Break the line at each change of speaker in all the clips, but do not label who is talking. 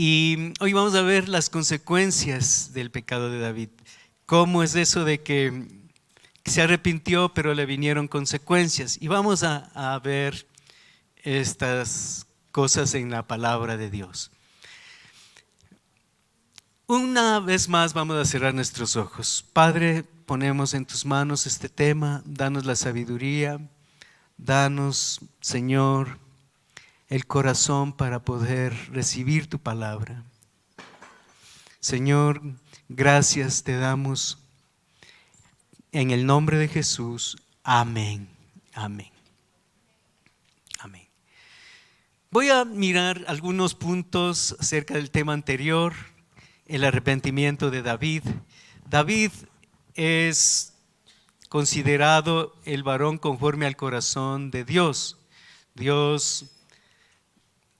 Y hoy vamos a ver las consecuencias del pecado de David. ¿Cómo es eso de que se arrepintió pero le vinieron consecuencias? Y vamos a ver estas cosas en la palabra de Dios. Una vez más vamos a cerrar nuestros ojos. Padre, ponemos en tus manos este tema, danos la sabiduría, danos, Señor, el corazón para poder recibir tu palabra. Señor, gracias te damos en el nombre de Jesús. Amén, amén, amén. Voy a mirar algunos puntos acerca del tema anterior, el arrepentimiento de David. David es considerado el varón conforme al corazón de Dios. Dios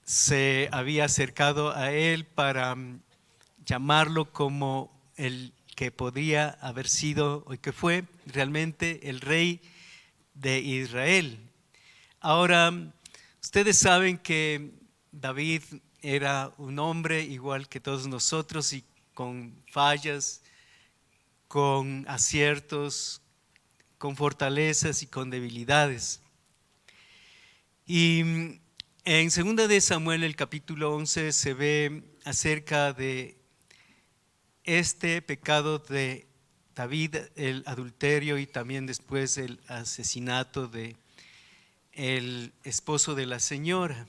se había acercado a él para llamarlo como el que podía haber sido o que fue realmente el rey de Israel. Ahora, ustedes saben que David era un hombre igual que todos nosotros y con fallas, con aciertos, con fortalezas y con debilidades. Y en 2 de Samuel, el capítulo 11, se ve acerca de este pecado de David, el adulterio y también después el asesinato de el esposo de la señora.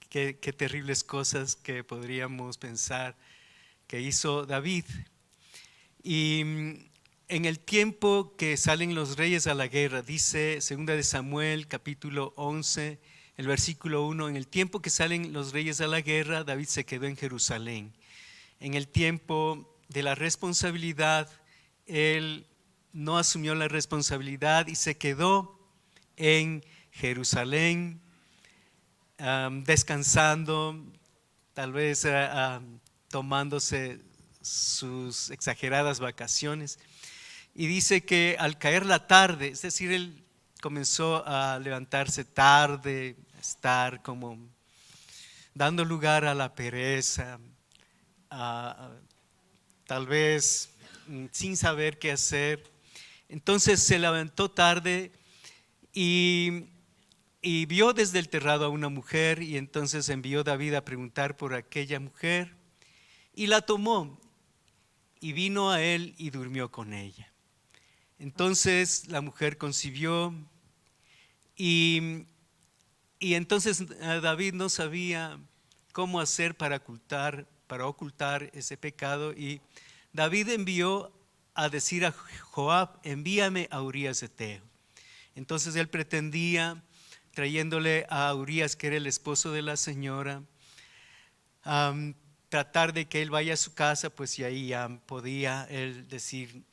Qué terribles cosas que podríamos pensar que hizo David. Y en el tiempo que salen los reyes a la guerra, dice 2 de Samuel capítulo 11, el versículo 1, en el tiempo que salen los reyes a la guerra, David se quedó en Jerusalén. En el tiempo de la responsabilidad, él no asumió la responsabilidad y se quedó en Jerusalén, descansando, tal vez tomándose sus exageradas vacaciones. Y dice que al caer la tarde, es decir, él comenzó a levantarse tarde, a estar como dando lugar a la pereza, tal vez sin saber qué hacer. Entonces se levantó tarde y vio desde el terrado a una mujer, y entonces envió David a preguntar por aquella mujer y la tomó y vino a él y durmió con ella. Entonces la mujer concibió y entonces David no sabía cómo hacer para ocultar ese pecado, y David envió a decir a Joab: envíame a Urías Eteo. Entonces él pretendía, trayéndole a Urías, que era el esposo de la señora, tratar de que él vaya a su casa, pues y ahí ya podía él decir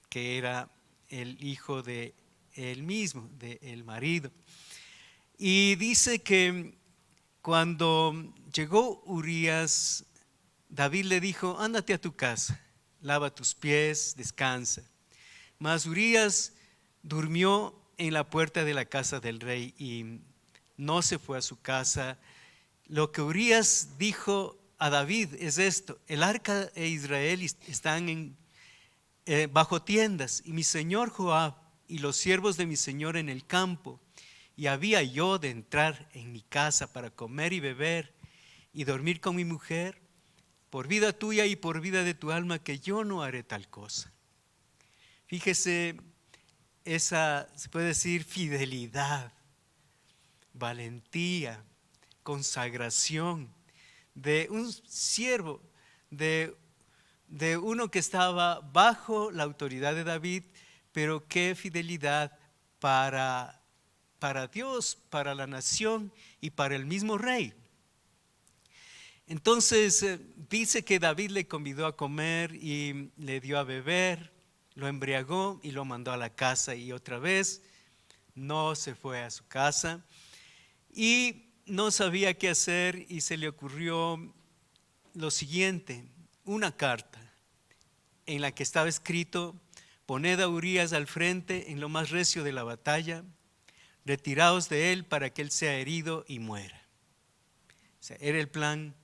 que era el hijo de él mismo, del marido. Y dice que cuando llegó Urías, David le dijo: ándate a tu casa, lava tus pies, descansa. Mas Urías durmió en la puerta de la casa del rey y no se fue a su casa. Lo que Urías dijo a David es esto: el arca e Israel están bajo tiendas, y mi señor Joab y los siervos de mi señor en el campo, y había yo de entrar en mi casa para comer y beber y dormir con mi mujer. Por vida tuya y por vida de tu alma, que yo no haré tal cosa. Fíjese, esa, se puede decir, fidelidad, valentía, consagración de un siervo, de uno que estaba bajo la autoridad de David, pero qué fidelidad para Dios, para la nación y para el mismo rey. Entonces dice que David le convidó a comer y le dio a beber, lo embriagó y lo mandó a la casa, y otra vez no se fue a su casa y no sabía qué hacer, y se le ocurrió lo siguiente: una carta en la que estaba escrito: poned a Urías al frente en lo más recio de la batalla, retiraos de él para que él sea herido y muera. O sea, era el plan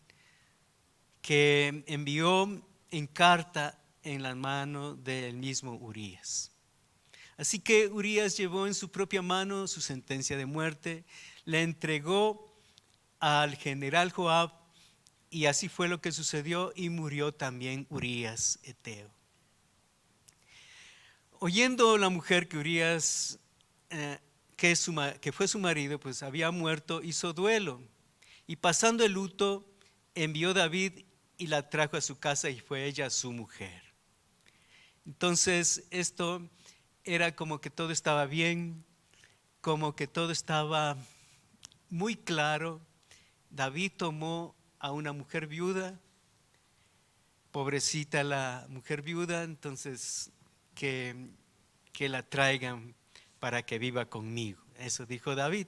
que envió en carta en la mano del mismo Urías. Así que Urías llevó en su propia mano su sentencia de muerte, le entregó al general Joab, y así fue lo que sucedió, y murió también Urías Eteo. Oyendo la mujer que Urías, que fue su marido, pues había muerto, hizo duelo, y pasando el luto, envió David y la trajo a su casa, y fue ella su mujer. Entonces esto era como que todo estaba bien, como que todo estaba muy claro. David tomó a una mujer viuda, pobrecita la mujer viuda, entonces que la traigan para que viva conmigo. Eso dijo David.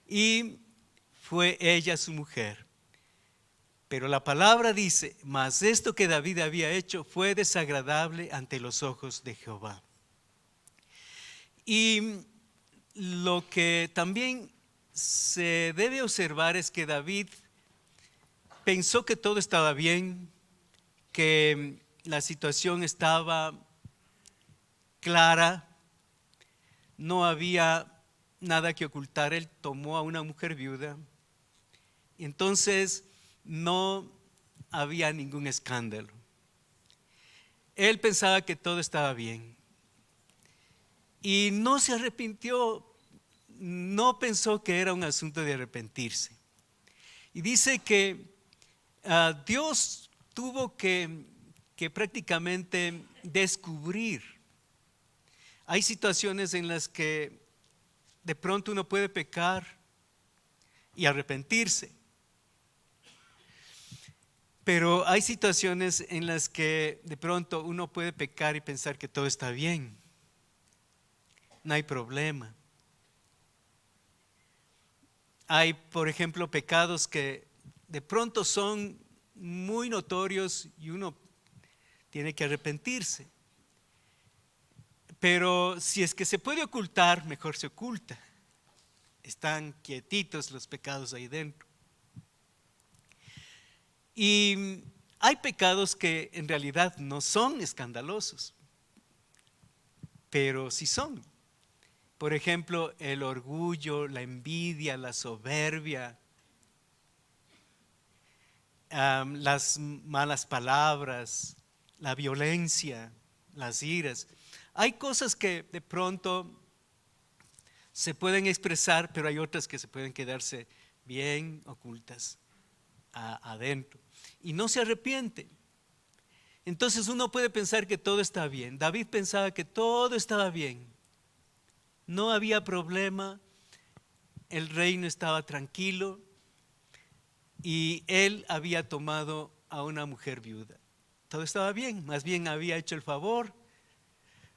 Y fue ella su mujer. Pero la palabra dice, mas esto que David había hecho fue desagradable ante los ojos de Jehová. Y lo que también se debe observar es que David pensó que todo estaba bien, que la situación estaba clara, no había nada que ocultar. Él tomó a una mujer viuda y entonces no había ningún escándalo. Él pensaba que todo estaba bien y no se arrepintió, no pensó que era un asunto de arrepentirse. Y dice que Dios tuvo que prácticamente descubrir. Hay situaciones en las que de pronto uno puede pecar y arrepentirse. Pero hay situaciones en las que de pronto uno puede pecar y pensar que todo está bien. No hay problema. Hay, por ejemplo, pecados que de pronto son muy notorios y uno tiene que arrepentirse. Pero si es que se puede ocultar, mejor se oculta. Están quietitos los pecados ahí dentro. Y hay pecados que en realidad no son escandalosos, pero sí son. Por ejemplo, el orgullo, la envidia, la soberbia, las malas palabras, la violencia, las iras. Hay cosas que de pronto se pueden expresar, pero hay otras que se pueden quedarse bien ocultas adentro. Y no se arrepiente. Entonces uno puede pensar que todo está bien. David pensaba que todo estaba bien. No había problema. El reino estaba tranquilo. Y él había tomado a una mujer viuda. Todo estaba bien. Más bien había hecho el favor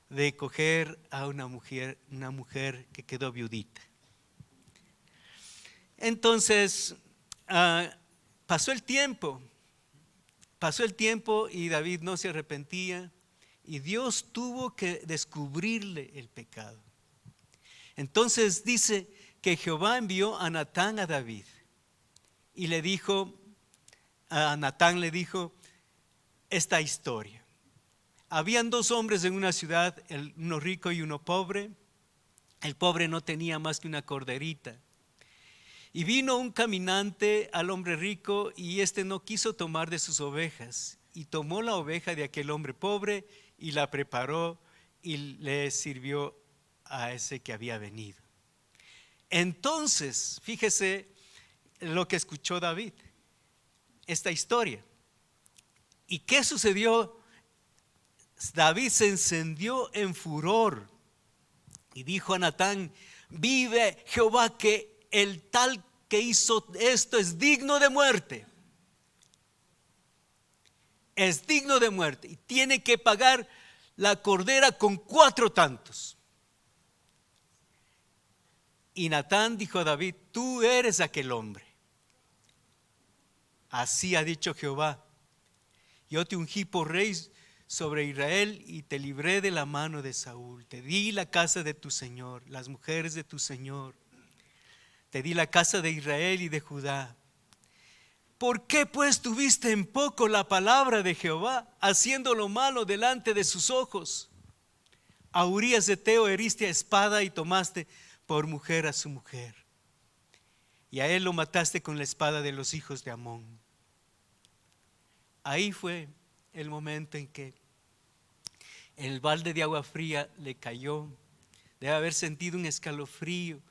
de coger a una mujer que quedó viudita. Entonces pasó el tiempo y David no se arrepentía y Dios tuvo que descubrirle el pecado. Entonces dice que Jehová envió a Natán a David y le dijo, a Natán le dijo esta historia. Habían dos hombres en una ciudad, uno rico y uno pobre. El pobre no tenía más que una corderita. Y vino un caminante al hombre rico y éste no quiso tomar de sus ovejas. Y tomó la oveja de aquel hombre pobre y la preparó y le sirvió a ese que había venido. Entonces, fíjese lo que escuchó David, esta historia. ¿Y qué sucedió? David se encendió en furor y dijo a Natán: vive Jehová que el tal que hizo esto es digno de muerte. Es digno de muerte y tiene que pagar la cordera con 4 tantos. Y Natán dijo a David: tú eres aquel hombre. Así ha dicho Jehová: yo te ungí por rey sobre Israel y te libré de la mano de Saúl. Te di la casa de tu señor, las mujeres de tu señor. Te di la casa de Israel y de Judá. ¿Por qué pues tuviste en poco la palabra de Jehová, haciendo lo malo delante de sus ojos? A Urías Heteo heriste a espada y tomaste por mujer a su mujer, y a él lo mataste con la espada de los hijos de Amón. Ahí fue el momento en que el balde de agua fría le cayó. Debe haber sentido un escalofrío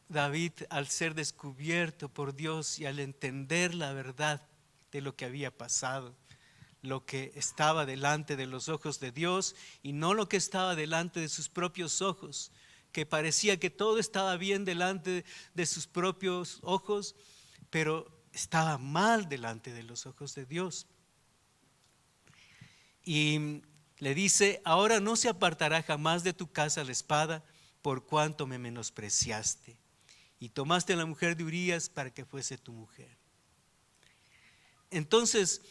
David al ser descubierto por Dios y al entender la verdad de lo que había pasado, lo que estaba delante de los ojos de Dios y no lo que estaba delante de sus propios ojos, que parecía que todo estaba bien delante de sus propios ojos, pero estaba mal delante de los ojos de Dios. Y le dice: ahora no se apartará jamás de tu casa la espada, por cuanto me menospreciaste y tomaste a la mujer de Urías para que fuese tu mujer. Entonces,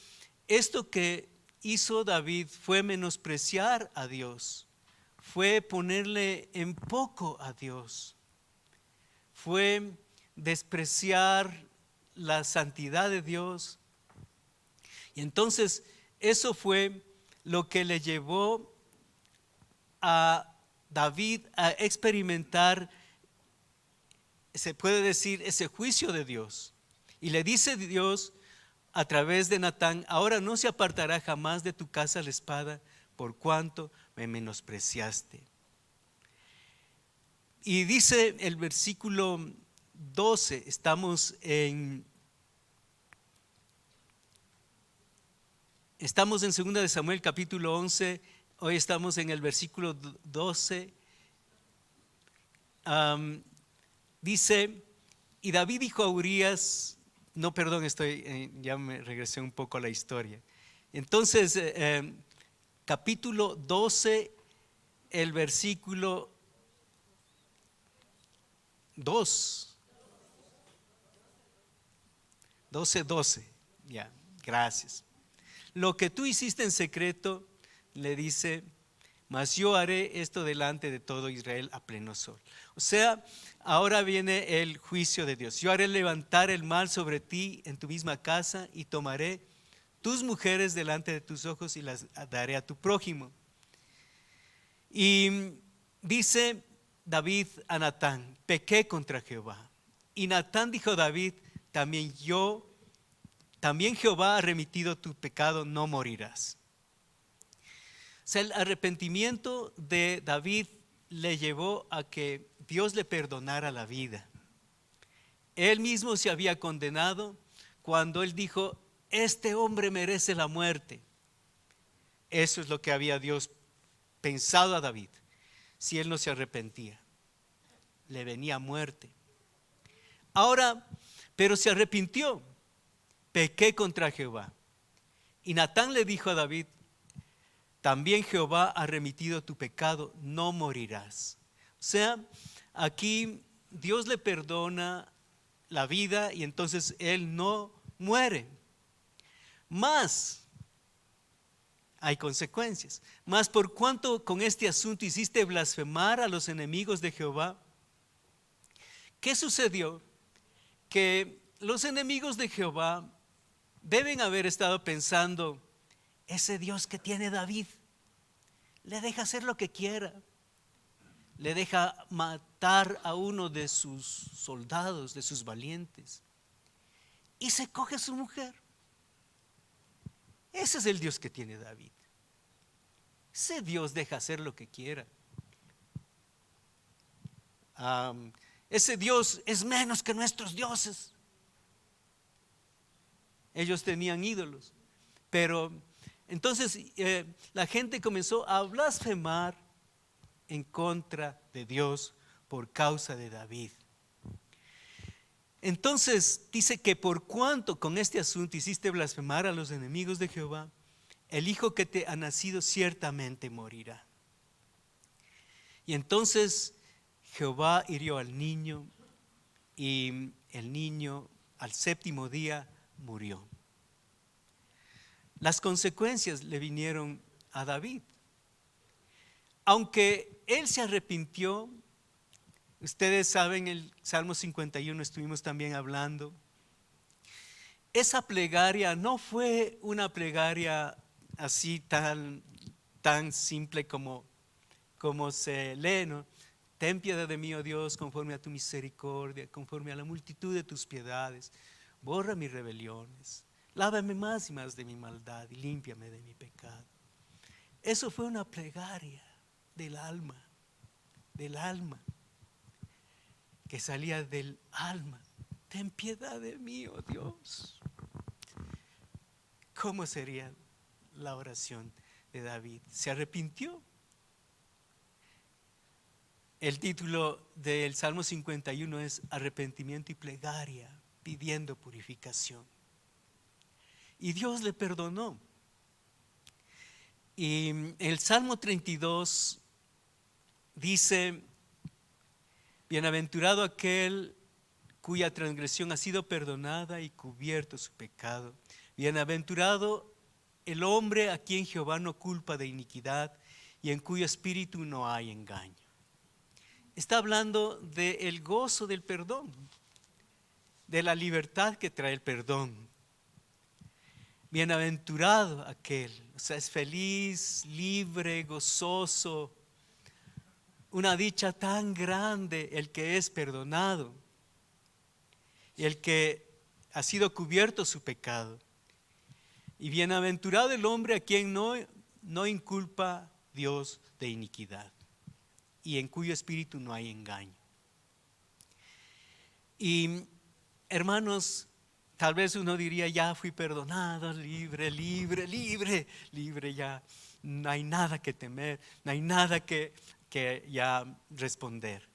esto que hizo David fue menospreciar a Dios, fue ponerle en poco a Dios, fue despreciar la santidad de Dios. Y entonces eso fue lo que le llevó a David a experimentar, se puede decir, ese juicio de Dios. Y le dice Dios a través de Natán: ahora no se apartará jamás de tu casa la espada, por cuanto me menospreciaste. Y dice el versículo 12, estamos en 2 de Samuel capítulo 11, hoy estamos en el versículo 12. Dice: y David dijo a Urías, no, perdón, ya me regresé un poco a la historia. Entonces, capítulo 12, el versículo 2. 12, ya, gracias. Lo que tú hiciste en secreto, le dice, mas yo haré esto delante de todo Israel a pleno sol. O sea, ahora viene el juicio de Dios. Yo haré levantar el mal sobre ti en tu misma casa y tomaré tus mujeres delante de tus ojos y las daré a tu prójimo. Y dice David a Natán: pequé contra Jehová. Y Natán dijo a David: también Jehová ha remitido tu pecado, no morirás. O sea, el arrepentimiento de David le llevó a que Dios le perdonara la vida. Él mismo se había condenado cuando él dijo: este hombre merece la muerte. Eso es lo que había Dios pensado a David. Si él no se arrepentía, le venía muerte. Ahora, pero se arrepintió. Pequé contra Jehová. Y Natán le dijo a David: también Jehová ha remitido tu pecado, no morirás. O sea, aquí Dios le perdona la vida y entonces él no muere. Mas hay consecuencias. Mas por cuanto con este asunto hiciste blasfemar a los enemigos de Jehová, ¿qué sucedió? Que los enemigos de Jehová deben haber estado pensando: ese Dios que tiene David le deja hacer lo que quiera, le deja matar a uno de sus soldados, de sus valientes, y se coge a su mujer. Ese es el Dios que tiene David. Ese Dios deja hacer lo que quiera. Ese Dios es menos que nuestros dioses. Ellos tenían ídolos, pero entonces la gente comenzó a blasfemar en contra de Dios por causa de David. Entonces dice que por cuanto con este asunto hiciste blasfemar a los enemigos de Jehová, el hijo que te ha nacido ciertamente morirá. Y entonces Jehová hirió al niño y el niño al séptimo día murió. Las consecuencias le vinieron a David. Aunque él se arrepintió, ustedes saben, el Salmo 51 estuvimos también hablando, esa plegaria no fue una plegaria así tan simple como se lee, ¿no? Ten piedad de mí, oh Dios, conforme a tu misericordia, conforme a la multitud de tus piedades. Borra mis rebeliones, lávame más y más de mi maldad y límpiame de mi pecado. Eso fue una plegaria del alma, que salía del alma. Ten piedad de mí, oh Dios. ¿Cómo sería la oración de David? ¿Se arrepintió? El título del Salmo 51 es Arrepentimiento y plegaria, pidiendo purificación. Y Dios le perdonó. Y el Salmo 32 dice: bienaventurado aquel cuya transgresión ha sido perdonada y cubierto su pecado. Bienaventurado el hombre a quien Jehová no culpa de iniquidad y en cuyo espíritu no hay engaño. Está hablando del gozo del perdón, de la libertad que trae el perdón. Bienaventurado aquel, o sea, es feliz, libre, gozoso. Una dicha tan grande el que es perdonado y el que ha sido cubierto su pecado. Y bienaventurado el hombre a quien no inculpa Dios de iniquidad y en cuyo espíritu no hay engaño. Y hermanos, tal vez uno diría: ya fui perdonado, libre, ya no hay nada que temer, no hay nada que ya responder.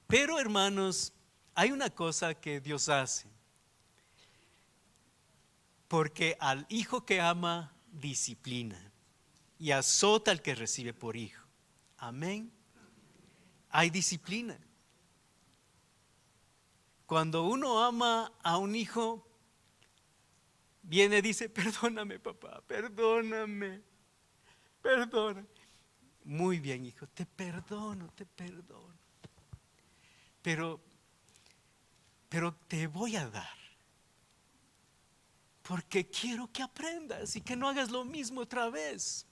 Pero hermanos, hay una cosa que Dios hace, porque al hijo que ama disciplina y azota al que recibe por hijo. Amén. Hay disciplina. Cuando uno ama a un hijo, viene y dice: perdóname, papá, perdóname. Muy bien, hijo, te perdono. Pero te voy a dar, porque quiero que aprendas y que no hagas lo mismo otra vez.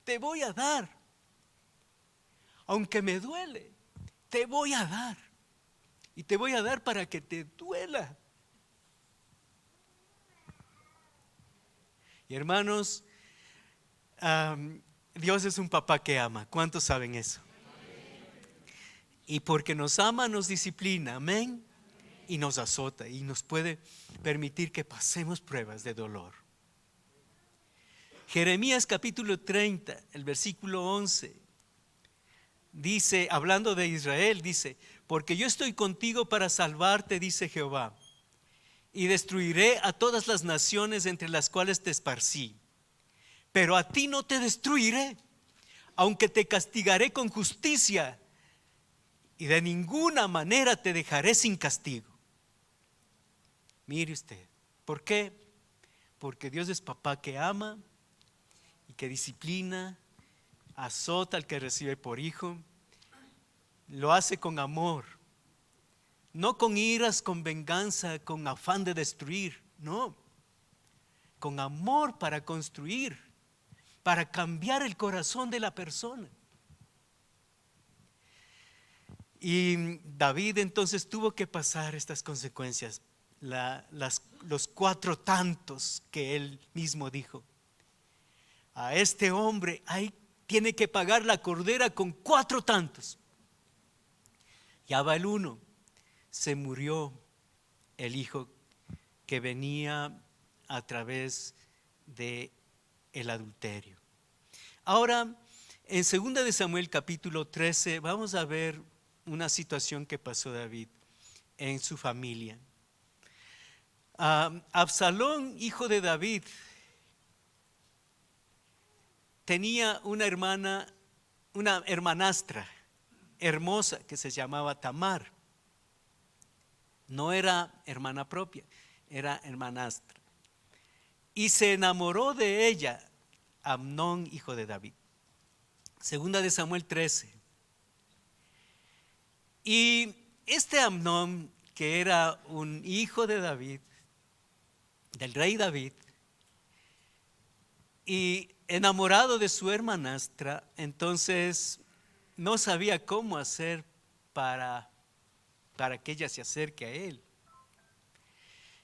Te voy a dar, aunque me duele, te voy a dar. Y te voy a dar para que te duela. Y hermanos, Dios es un papá que ama. ¿Cuántos saben eso? Y porque nos ama, nos disciplina. Amén. Y nos azota y nos puede permitir que pasemos pruebas de dolor. Jeremías capítulo 30, el versículo 11, dice, hablando de Israel, dice: porque yo estoy contigo para salvarte, dice Jehová, y destruiré a todas las naciones entre las cuales te esparcí. Pero a ti no te destruiré, aunque te castigaré con justicia, y de ninguna manera te dejaré sin castigo. Mire usted, ¿por qué? Porque Dios es papá que ama y que disciplina, azota al que recibe por hijo. Lo hace con amor, no con iras, con venganza, con afán de destruir, no, con amor para construir, para cambiar el corazón de la persona. Y David entonces tuvo que pasar estas consecuencias, los 4 tantos que él mismo dijo. A este hombre tiene que pagar la cordera con 4 tantos. Ya va el 1, se murió el hijo que venía a través de el adulterio. Ahora, en 2 de Samuel capítulo 13 vamos a ver una situación que pasó David en su familia. Absalón, hijo de David, tenía una hermanastra hermosa que se llamaba Tamar. No era hermana propia, era hermanastra. Y se enamoró de ella Amnón, hijo de David. 2 de Samuel 13. Y este Amnón, que era un hijo de David, del rey David, y enamorado de su hermanastra, entonces no sabía cómo hacer para que ella se acerque a él.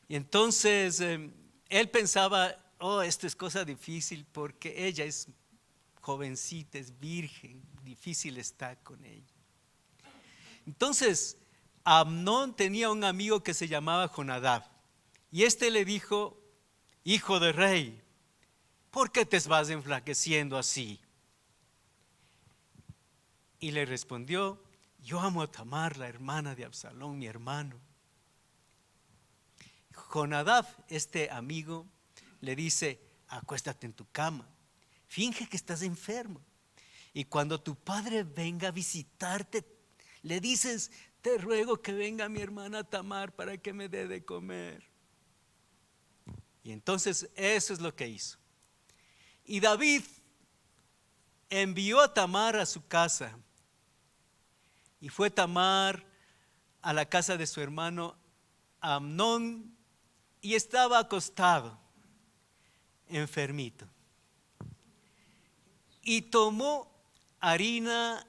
Y entonces él pensaba, oh, esto es cosa difícil porque ella es jovencita, es virgen, difícil está con ella. Entonces Amnón tenía un amigo que se llamaba Jonadab, y este le dijo: hijo de rey, ¿por qué te vas enflaqueciendo así? Y le respondió: yo amo a Tamar, la hermana de Absalón, mi hermano. Jonadab, este amigo, le dice: acuéstate en tu cama, finge que estás enfermo, y cuando tu padre venga a visitarte, le dices: te ruego que venga mi hermana Tamar para que me dé de comer. Y entonces eso es lo que hizo. Y David envió a Tamar a su casa, y fue Tamar a la casa de su hermano Amnón, y estaba acostado, enfermito. Y tomó harina,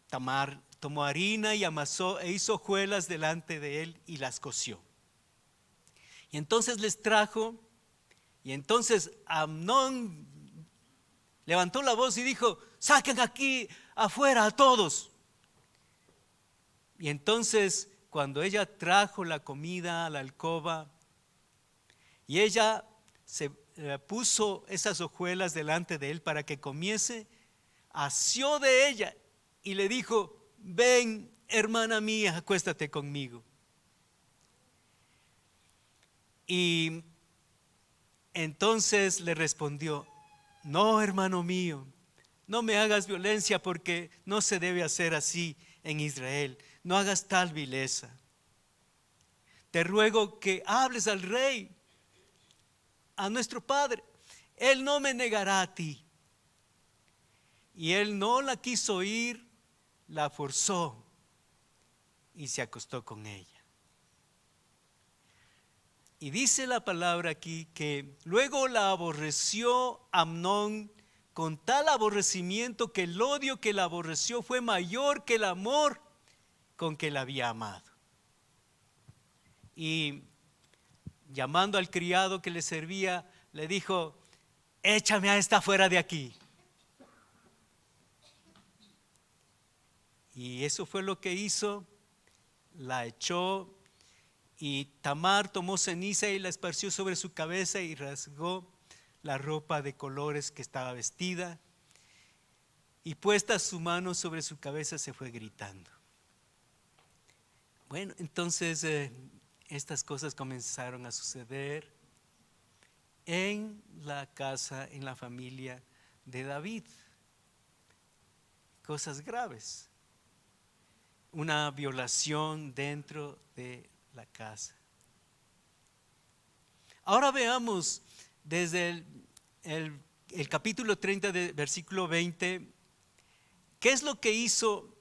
Tamar tomó harina y amasó e hizo hojuelas delante de él y las coció. Y entonces les trajo, y entonces Amnón levantó la voz y dijo: saquen aquí afuera a todos. Y entonces cuando ella trajo la comida a la alcoba, y ella se puso esas hojuelas delante de él para que comiese, asió de ella y le dijo: ven, hermana mía, acuéstate conmigo. Y entonces le respondió: no, hermano mío, no me hagas violencia, porque no se debe hacer así en Israel. No hagas tal vileza. Te ruego que hables al rey, a nuestro padre. Él no me negará a ti. Y él no la quiso oír, la forzó y se acostó con ella. Y dice la palabra aquí que luego la aborreció Amnón con tal aborrecimiento que el odio que la aborreció fue mayor que el amor con que la había amado. Y llamando al criado que le servía, le dijo: échame a esta fuera de aquí. Y eso fue lo que hizo, la echó. Y Tamar tomó ceniza y la esparció sobre su cabeza y rasgó la ropa de colores que estaba vestida, y puesta su mano sobre su cabeza se fue gritando. Bueno, entonces estas cosas comenzaron a suceder en la casa, en la familia de David. Cosas graves. Una violación dentro de la casa. Ahora veamos desde el capítulo 30 de versículo 20, ¿qué es lo que hizo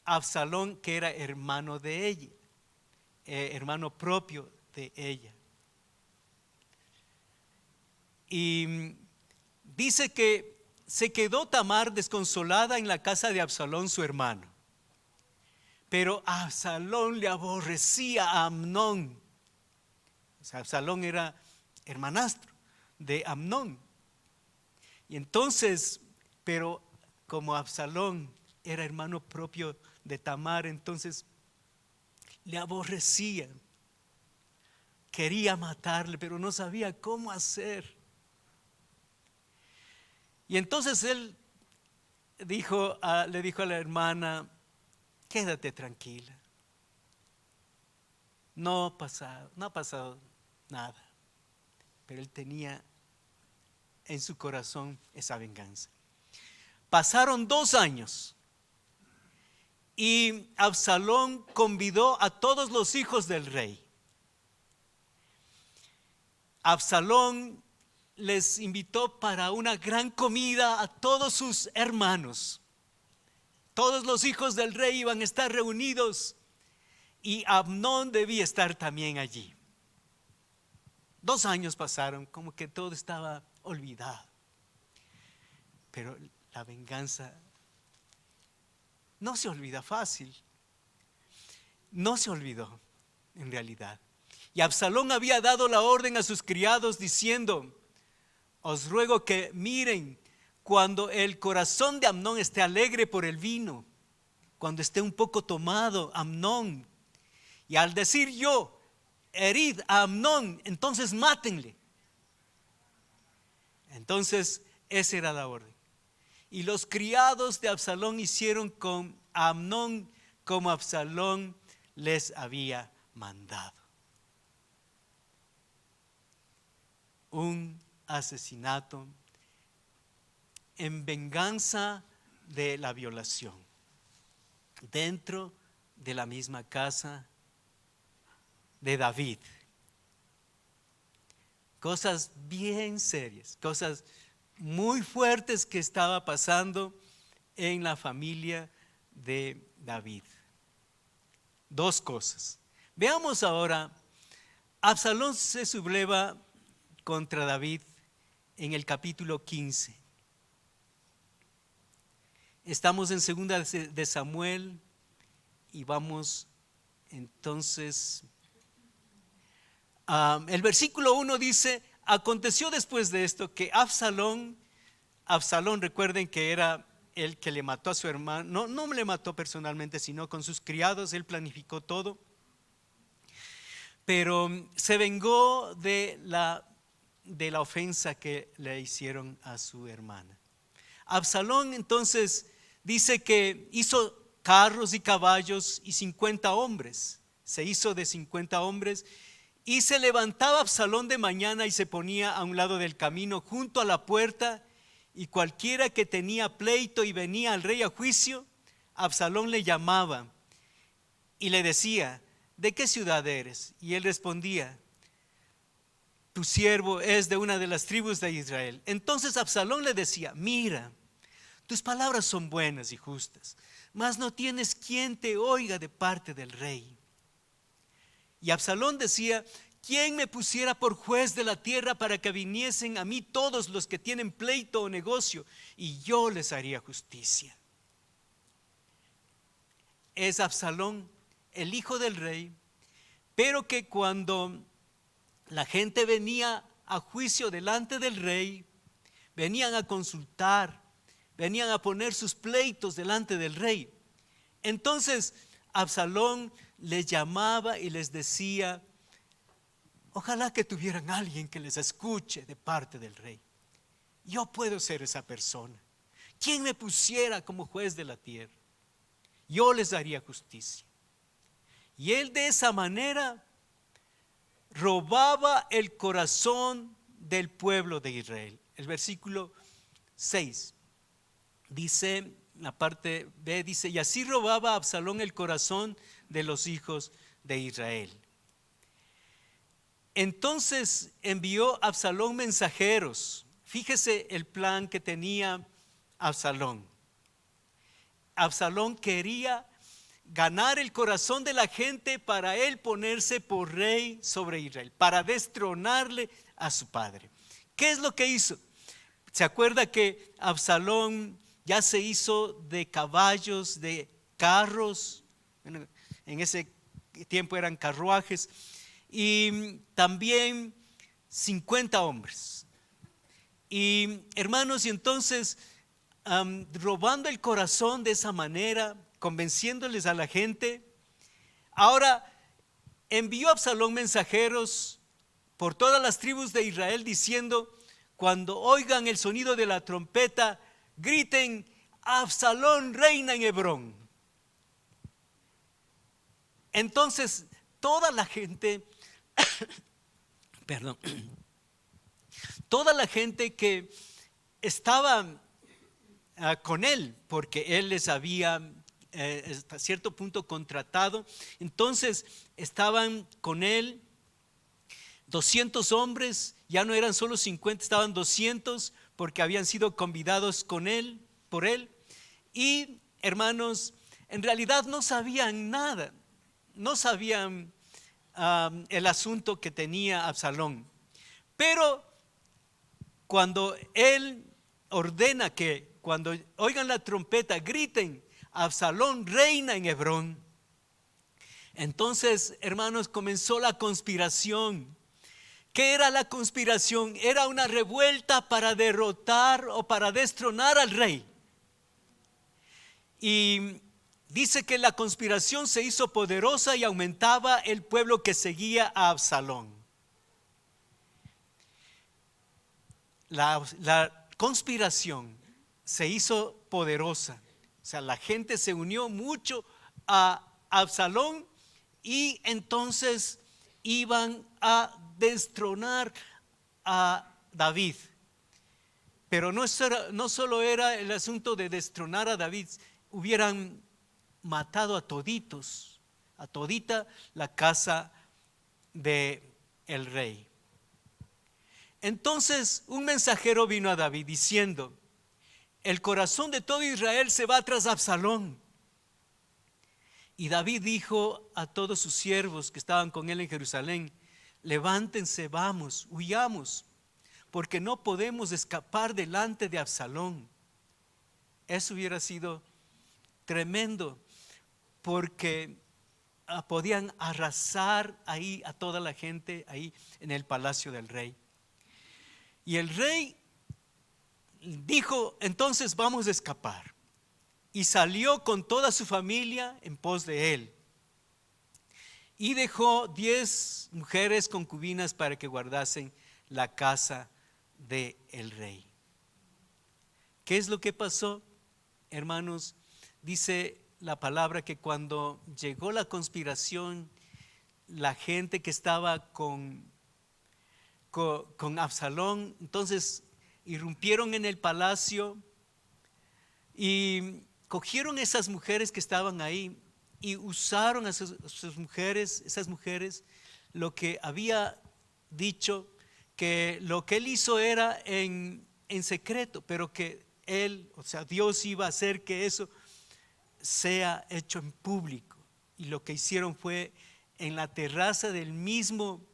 Absalón, que era hermano de ella, hermano propio de ella? Y dice que se quedó Tamar desconsolada en la casa de Absalón su hermano, pero Absalón le aborrecía a Amnón. O sea, Absalón era hermanastro de Amnón. Y entonces, pero como Absalón era hermano propio de Tamar, entonces le aborrecía. Quería matarle, pero no sabía cómo hacer. Y entonces él le dijo a la hermana: quédate tranquila. No ha pasado nada. Pero él tenía en su corazón esa venganza. Pasaron 2 años y Absalón convidó a todos los hijos del rey. Absalón les invitó para una gran comida a todos sus hermanos. Todos los hijos del rey iban a estar reunidos y Amnón debía estar también allí. 2 años pasaron, como que todo estaba olvidado. Pero la venganza no se olvida fácil. No se olvidó en realidad. Y Absalón había dado la orden a sus criados diciendo: os ruego que miren cuando el corazón de Amnón esté alegre por el vino, cuando esté un poco tomado Amnón, y al decir yo, herid a Amnón, entonces mátenle. Entonces esa era la orden. Y los criados de Absalón hicieron con Amnón como Absalón les había mandado. Un asesinato en venganza de la violación dentro de la misma casa de David. Cosas bien serias, cosas muy fuertes que estaba pasando en la familia de David. 2 cosas. Veamos ahora, Absalón se subleva contra David en el capítulo 15. Estamos en 2 de Samuel y vamos entonces, el versículo 1 dice: aconteció después de esto que Absalón, recuerden que era el que le mató a su hermano, no le mató personalmente, sino con sus criados, él planificó todo, pero se vengó de la ofensa que le hicieron a su hermana. Absalón entonces dice que hizo carros y caballos y 50 hombres, se hizo de 50 hombres, y se levantaba Absalón de mañana y se ponía a un lado del camino junto a la puerta, y cualquiera que tenía pleito y venía al rey a juicio, Absalón le llamaba y le decía: ¿de qué ciudad eres? Y él respondía: tu siervo es de una de las tribus de Israel. Entonces Absalón le decía: mira, tus palabras son buenas y justas, mas no tienes quien te oiga de parte del rey. Y Absalón decía: ¿quién me pusiera por juez de la tierra para que viniesen a mí todos los que tienen pleito o negocio, y yo les haría justicia? Es Absalón, el hijo del rey, pero que cuando la gente venía a juicio delante del rey, venían a consultar, venían a poner sus pleitos delante del rey. Entonces Absalón les llamaba y les decía: ojalá que tuvieran alguien que les escuche de parte del rey. Yo puedo ser esa persona. ¿Quién me pusiera como juez de la tierra? Yo les daría justicia. Y él de esa manera robaba el corazón del pueblo de Israel. El versículo 6 dice, la parte B dice: y así robaba Absalón el corazón de los hijos de Israel. Entonces envió Absalón mensajeros. Fíjese el plan que tenía Absalón. Absalón quería ganar el corazón de la gente para él ponerse por rey sobre Israel, para destronarle a su padre. ¿Qué es lo que hizo? ¿Se acuerda que Absalón ya se hizo de caballos, de carros? Bueno, en ese tiempo eran carruajes, y también 50 hombres. Y hermanos, y entonces robando el corazón de esa manera, convenciéndoles a la gente, ahora envió Absalón mensajeros por todas las tribus de Israel diciendo: cuando oigan el sonido de la trompeta, griten: Absalón reina en Hebrón. Entonces toda la gente perdón, toda la gente que estaba con él, porque él les había hasta cierto punto contratado, entonces estaban con él 200 hombres, ya no eran solo 50, estaban 200 porque habían sido convidados con él, por él. Y hermanos, en realidad no sabían nada, no sabían el asunto que tenía Absalón. Pero cuando él ordena que cuando oigan la trompeta griten: Absalón reina en Hebrón. Entonces, hermanos, comenzó la conspiración. ¿Qué era la conspiración? Era una revuelta para derrotar o para destronar al rey. Y dice que la conspiración se hizo poderosa y aumentaba el pueblo que seguía a Absalón. La conspiración se hizo poderosa. O sea, la gente se unió mucho a Absalón y entonces iban a destronar a David. Pero no solo era el asunto de destronar a David, hubieran matado a toditos, a todita la casa de el rey. Entonces un mensajero vino a David diciendo: el corazón de todo Israel se va tras Absalón. Y David dijo a todos sus siervos que estaban con él en Jerusalén: levántense, vamos, huyamos, porque no podemos escapar delante de Absalón. Eso hubiera sido tremendo, porque podían arrasar ahí a toda la gente ahí en el palacio del rey. Y el rey dijo: entonces vamos a escapar. Y salió con toda su familia en pos de él. Y dejó 10 mujeres concubinas para que guardasen la casa del rey. ¿Qué es lo que pasó, hermanos? Dice la palabra que cuando llegó la conspiración, la gente que estaba con Absalón, entonces irrumpieron en el palacio y cogieron esas mujeres que estaban ahí y usaron a sus mujeres, esas mujeres, lo que había dicho, que lo que él hizo era en secreto, pero que él, o sea, Dios iba a hacer que eso sea hecho en público. Y lo que hicieron fue en la terraza del mismo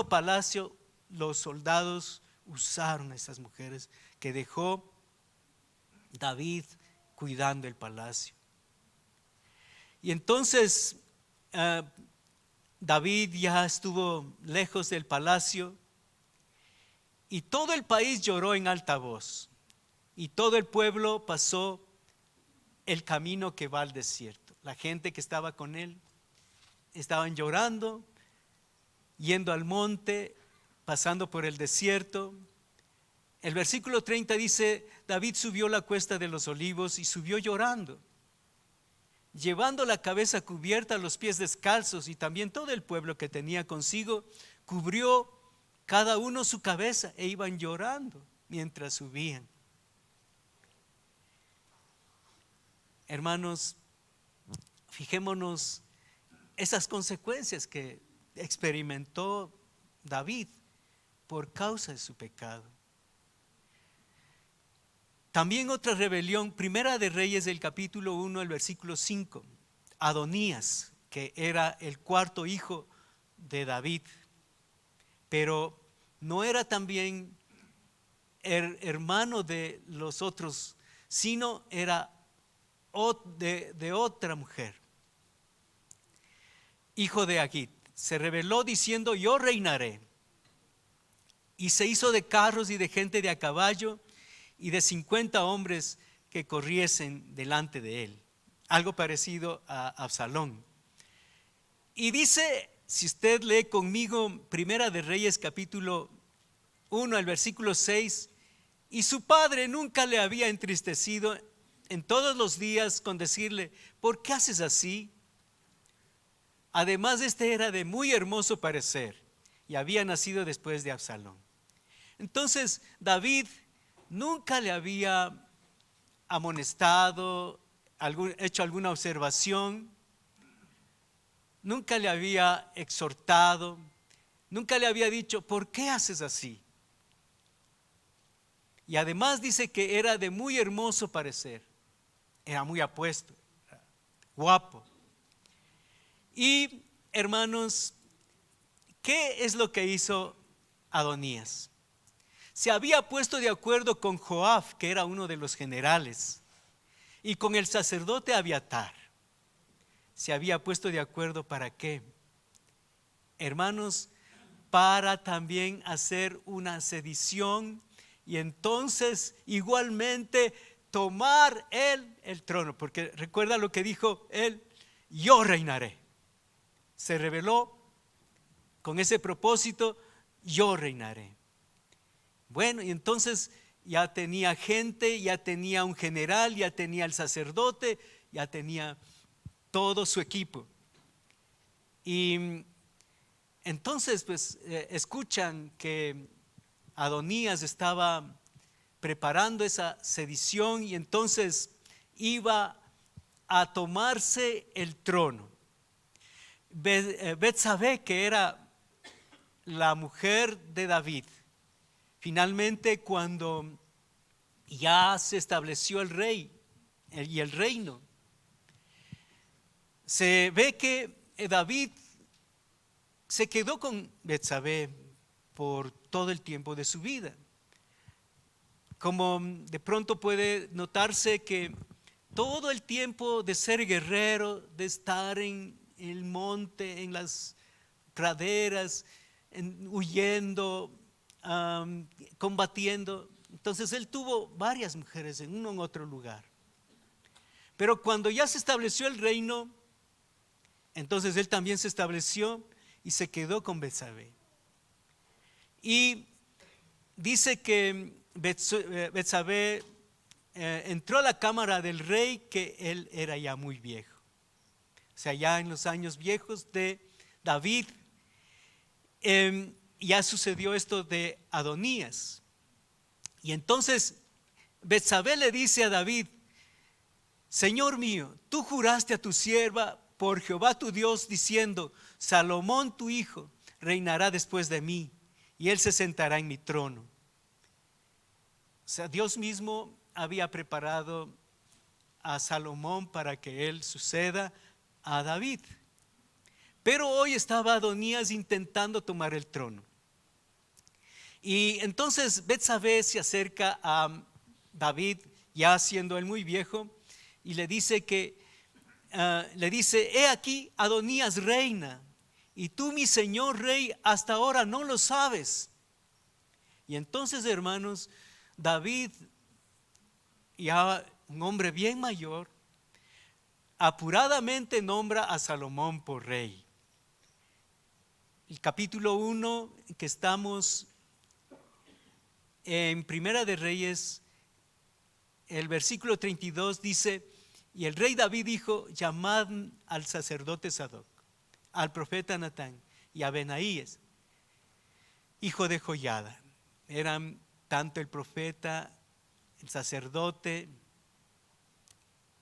palacio, los soldados usaron a esas mujeres que dejó David cuidando el palacio. Y entonces David ya estuvo lejos del palacio y todo el país lloró en alta voz, y todo el pueblo pasó el camino que va al desierto. La gente que estaba con él estaban llorando, yendo al monte, pasando por el desierto. El versículo 30 dice: David subió la cuesta de los olivos y subió llorando, llevando la cabeza cubierta, los pies descalzos, y también todo el pueblo que tenía consigo cubrió cada uno su cabeza e iban llorando mientras subían. Hermanos, fijémonos esas consecuencias que experimentó David por causa de su pecado. También otra rebelión, Primera de Reyes del capítulo 1, el versículo 5. Adonías, que era el cuarto hijo de David, pero no era también hermano de los otros, sino era de otra mujer, hijo de Agit. Se rebeló diciendo: yo reinaré. Y se hizo de carros y de gente de a caballo y de 50 hombres que corriesen delante de él. Algo parecido a Absalón. Y dice, si usted lee conmigo Primera de Reyes capítulo 1, el versículo 6: y su padre nunca le había entristecido en todos los días con decirle: ¿por qué haces así? Además, este era de muy hermoso parecer y había nacido después de Absalón. Entonces David nunca le había amonestado, hecho alguna observación, nunca le había exhortado, nunca le había dicho: ¿por qué haces así? Y además dice que era de muy hermoso parecer, era muy apuesto, guapo. Y hermanos, ¿qué es lo que hizo Adonías. Se había puesto de acuerdo con Joab, que era uno de los generales, y con el sacerdote Abiatar. Se había puesto de acuerdo ¿para qué? Hermanos, para también hacer una sedición y entonces igualmente tomar él el trono, porque recuerda lo que dijo él: yo reinaré. Se rebeló con ese propósito: yo reinaré. Bueno, y entonces ya tenía gente, ya tenía un general, ya tenía el sacerdote, ya tenía todo su equipo. Y entonces pues escuchan que Adonías estaba preparando esa sedición y entonces iba a tomarse el trono. Betsabé, que era la mujer de David, finalmente cuando ya se estableció el rey y el reino, se ve que David se quedó con Betsabé por todo el tiempo de su vida. Como de pronto puede notarse que todo el tiempo de ser guerrero, de estar en el monte, en las praderas, huyendo, combatiendo, entonces él tuvo varias mujeres en uno en otro lugar. Pero cuando ya se estableció el reino, entonces él también se estableció y se quedó con Betsabé. Y dice que Betsabé entró a la cámara del rey, que él era ya muy viejo. O sea, ya en los años viejos de David, ya sucedió esto de Adonías. Y entonces Betsabé le dice a David: Señor mío, tú juraste a tu sierva por Jehová tu Dios, diciendo: Salomón tu hijo reinará después de mí, y él se sentará en mi trono. O sea, Dios mismo había preparado a Salomón para que él suceda a David. Pero hoy estaba Adonías intentando tomar el trono. Y entonces Betsabé se acerca a David, ya siendo él muy viejo, y le dice he aquí, Adonías reina, y tú, mi señor rey, hasta ahora no lo sabes. Y entonces, hermanos, David, ya un hombre bien mayor, apuradamente nombra a Salomón por rey. El capítulo 1 que estamos en Primera de Reyes, el versículo 32 dice: y el rey David dijo: llamad al sacerdote Sadoc, al profeta Natán y a Benaías, hijo de Joiada. Eran tanto el profeta, el sacerdote,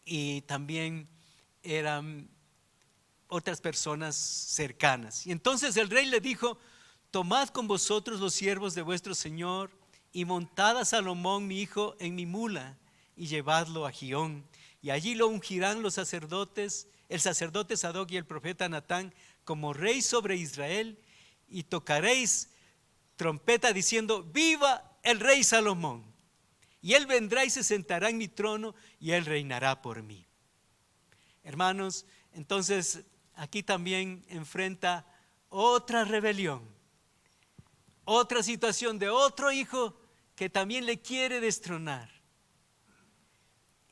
y también eran otras personas cercanas. Y entonces el rey le dijo: tomad con vosotros los siervos de vuestro señor y montad a Salomón mi hijo en mi mula y llevadlo a Gihón, y allí lo ungirán los sacerdotes, el sacerdote Sadoc y el profeta Natán, como rey sobre Israel, y tocaréis trompeta diciendo: viva el rey Salomón. Y él vendrá y se sentará en mi trono, y él reinará por mí. Hermanos, entonces aquí también enfrenta otra rebelión, otra situación de otro hijo que también le quiere destronar.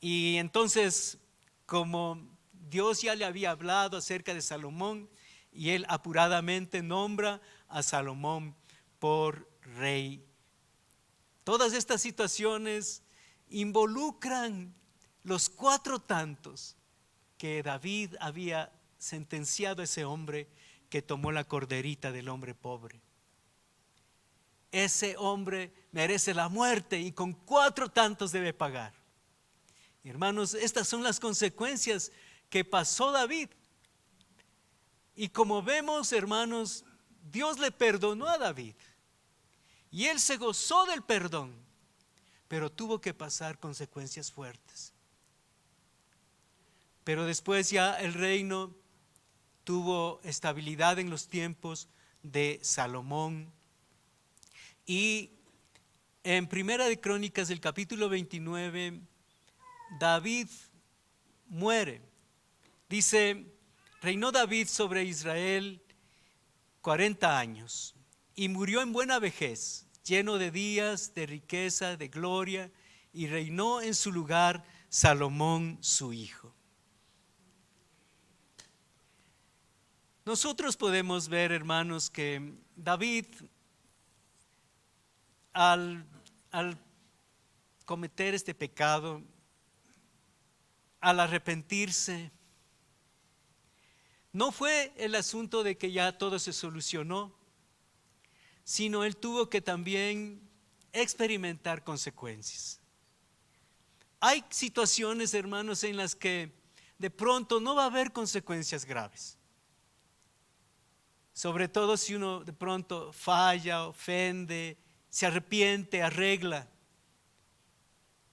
Y entonces, como Dios ya le había hablado acerca de Salomón, y él apuradamente nombra a Salomón por rey. Todas estas situaciones involucran los 4 tantos que David había sentenciado a ese hombre que tomó la corderita del hombre pobre. Ese hombre merece la muerte y con 4 tantos debe pagar. Hermanos, estas son las consecuencias que pasó David. Y como vemos, hermanos, Dios le perdonó a David y él se gozó del perdón, pero tuvo que pasar consecuencias fuertes. Pero después ya el reino tuvo estabilidad en los tiempos de Salomón, Y en Primera de Crónicas, el capítulo 29, David muere. Dice, reinó David sobre Israel 40 años y murió en buena vejez, lleno de días, de riqueza, de gloria, y reinó en su lugar Salomón su hijo. Nosotros podemos ver, hermanos, que David al cometer este pecado, al arrepentirse, no fue el asunto de que ya todo se solucionó, sino él tuvo que también experimentar consecuencias. Hay situaciones, hermanos, en las que de pronto no va a haber consecuencias graves. Sobre todo si uno de pronto falla, ofende, se arrepiente, arregla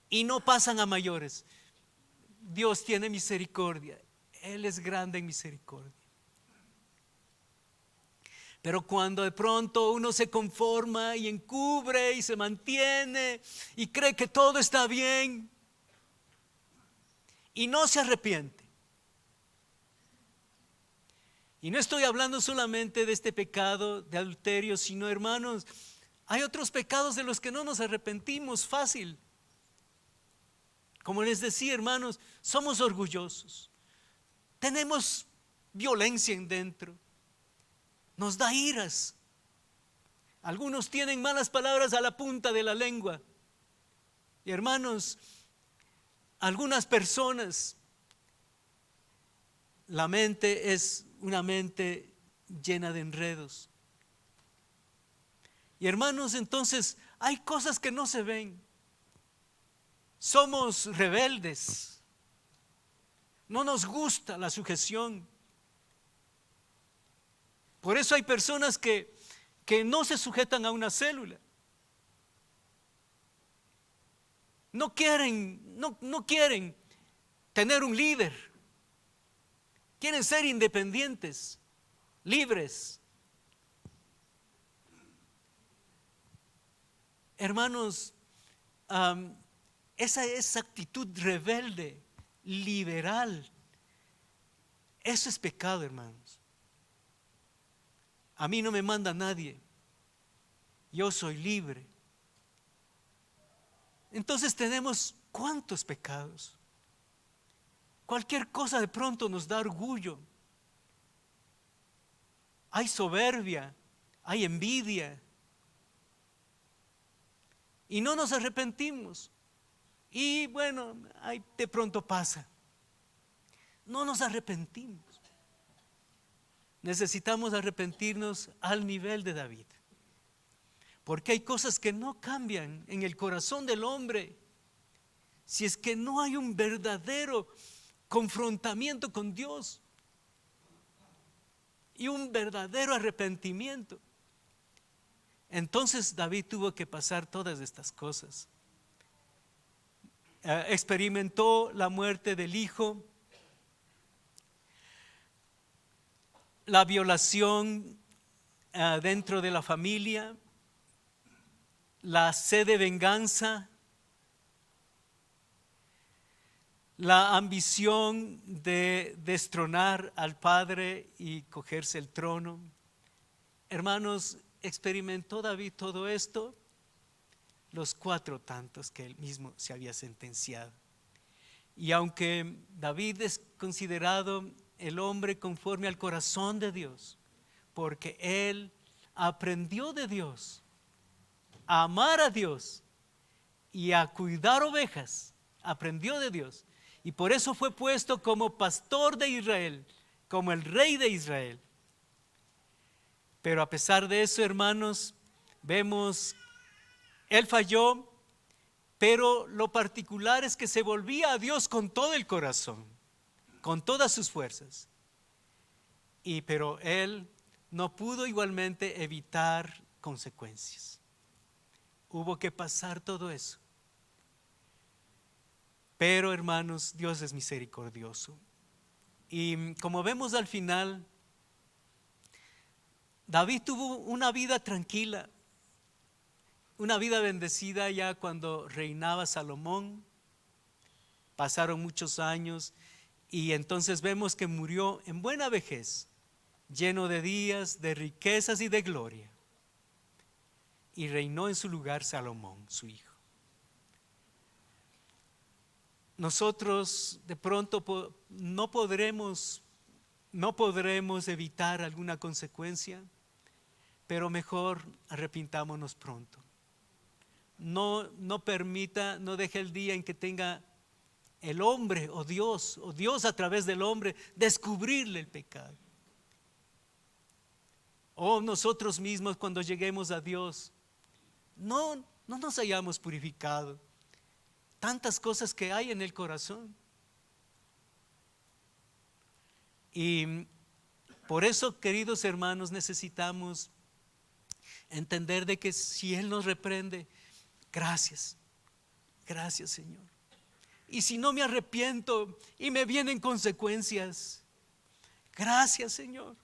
y no pasan a mayores. Dios tiene misericordia, Él es grande en misericordia. Pero cuando de pronto uno se conforma y encubre y se mantiene y cree que todo está bien y no se arrepiente. Y no estoy hablando solamente de este pecado de adulterio, sino, hermanos, hay otros pecados de los que no nos arrepentimos fácil. Como les decía, hermanos, somos orgullosos, tenemos violencia en dentro, nos da iras. Algunos tienen malas palabras a la punta de la lengua. Y hermanos, algunas personas, la mente es una mente llena de enredos. Y hermanos, entonces hay cosas que no se ven. Somos rebeldes. No nos gusta la sujeción. Por eso hay personas que no se sujetan a una célula. No quieren tener un líder. Quieren ser independientes, libres. Hermanos, esa actitud rebelde, liberal, eso es pecado, hermanos. A mí no me manda nadie, yo soy libre. Entonces tenemos ¿cuántos pecados? Cualquier cosa de pronto nos da orgullo. Hay soberbia, hay envidia. Y no nos arrepentimos. Y bueno, ahí de pronto pasa. No nos arrepentimos. Necesitamos arrepentirnos al nivel de David. Porque hay cosas que no cambian en el corazón del hombre. Si es que no hay un verdadero confrontamiento con Dios y un verdadero arrepentimiento. Entonces David tuvo que pasar todas estas cosas. Experimentó la muerte del hijo, la violación dentro de la familia, la sed de venganza, la ambición de destronar al padre y cogerse el trono. Hermanos, experimentó David todo esto, los 4 tantos que él mismo se había sentenciado. Y aunque David es considerado el hombre conforme al corazón de Dios, porque él aprendió de Dios a amar a Dios y a cuidar ovejas, aprendió de Dios. Y por eso fue puesto como pastor de Israel, como el rey de Israel. Pero a pesar de eso, hermanos, vemos, él falló, pero lo particular es que se volvía a Dios con todo el corazón, con todas sus fuerzas. Pero él no pudo igualmente evitar consecuencias. Hubo que pasar todo eso. Pero hermanos, Dios es misericordioso. Y como vemos al final, David tuvo una vida tranquila. una vida bendecida ya cuando reinaba Salomón. Pasaron muchos años y entonces vemos que murió en buena vejez, lleno de días, de riquezas y de gloria. Y reinó en su lugar Salomón, su hijo. Nosotros de pronto no podremos evitar alguna consecuencia, pero mejor arrepintámonos pronto. No deje el día en que tenga el hombre o Dios a través del hombre descubrirle el pecado. O nosotros mismos cuando lleguemos a Dios, no nos hayamos purificado. Tantas cosas que hay en el corazón. Y por eso, queridos hermanos, necesitamos entender de que si Él nos reprende, gracias Señor. Y si no me arrepiento y me vienen consecuencias, gracias Señor,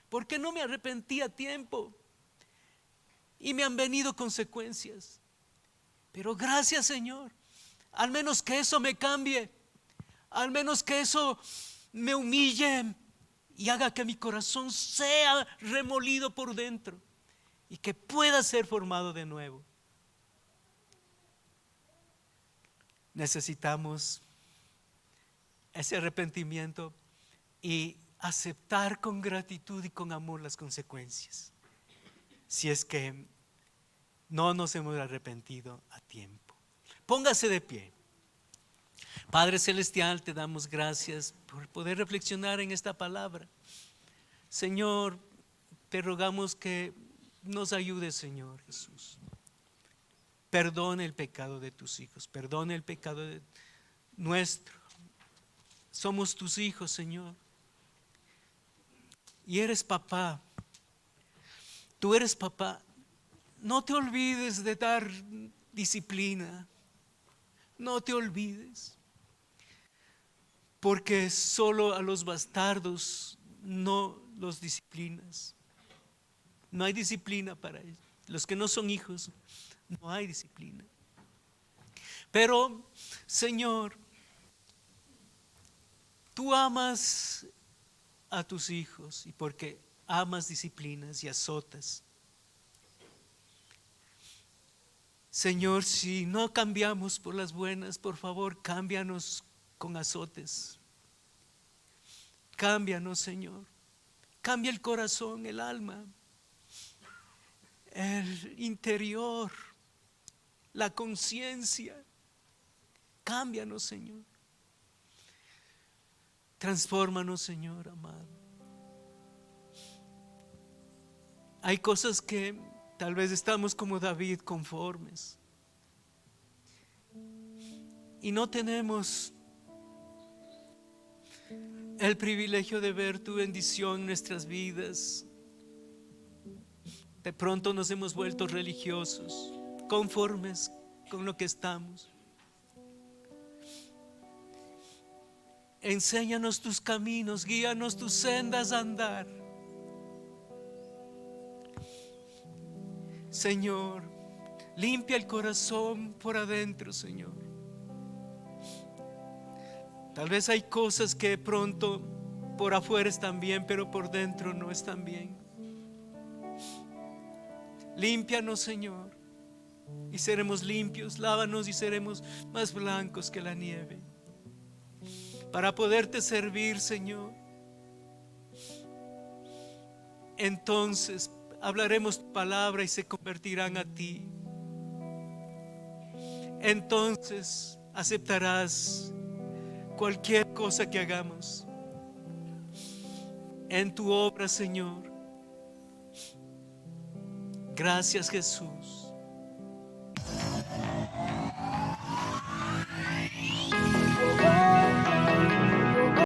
porque no me arrepentí a tiempo y me han venido consecuencias. Pero gracias Señor, al menos que eso me cambie, al menos que eso me humille y haga que mi corazón sea remolido por dentro y que pueda ser formado de nuevo. Necesitamos ese arrepentimiento y aceptar con gratitud y con amor las consecuencias, si es que no nos hemos arrepentido a tiempo. Póngase de pie. Padre Celestial, te damos gracias por poder reflexionar en esta palabra. Señor, te rogamos que nos ayudes, Señor Jesús. Perdone el pecado de tus hijos, perdone el pecado nuestro. Somos tus hijos, Señor. Y eres papá. Tú eres papá. No te olvides de dar disciplina. No te olvides. Porque solo a los bastardos no los disciplinas. No hay disciplina para ellos. Los que no son hijos, no hay disciplina. Pero, Señor, tú amas a tus hijos y porque amas disciplinas y azotas. Señor, si no cambiamos por las buenas, por favor, cámbianos con azotes. Cámbianos, Señor. Cambia el corazón, el alma, el interior, la conciencia. Cámbianos, Señor. Transfórmanos, Señor amado. Hay cosas que tal vez estamos como David, conformes, y no tenemos el privilegio de ver tu bendición en nuestras vidas. De pronto nos hemos vuelto religiosos, conformes con lo que estamos. Enséñanos tus caminos, guíanos tus sendas a andar. Señor, limpia el corazón por adentro, Señor. Tal vez hay cosas que de pronto por afuera están bien, pero por dentro no están bien. Límpianos, Señor, y seremos limpios. Lávanos y seremos más blancos que la nieve, para poderte servir, Señor. Entonces hablaremos tu palabra y se convertirán a ti. Entonces aceptarás cualquier cosa que hagamos en tu obra, Señor. Gracias, Jesús.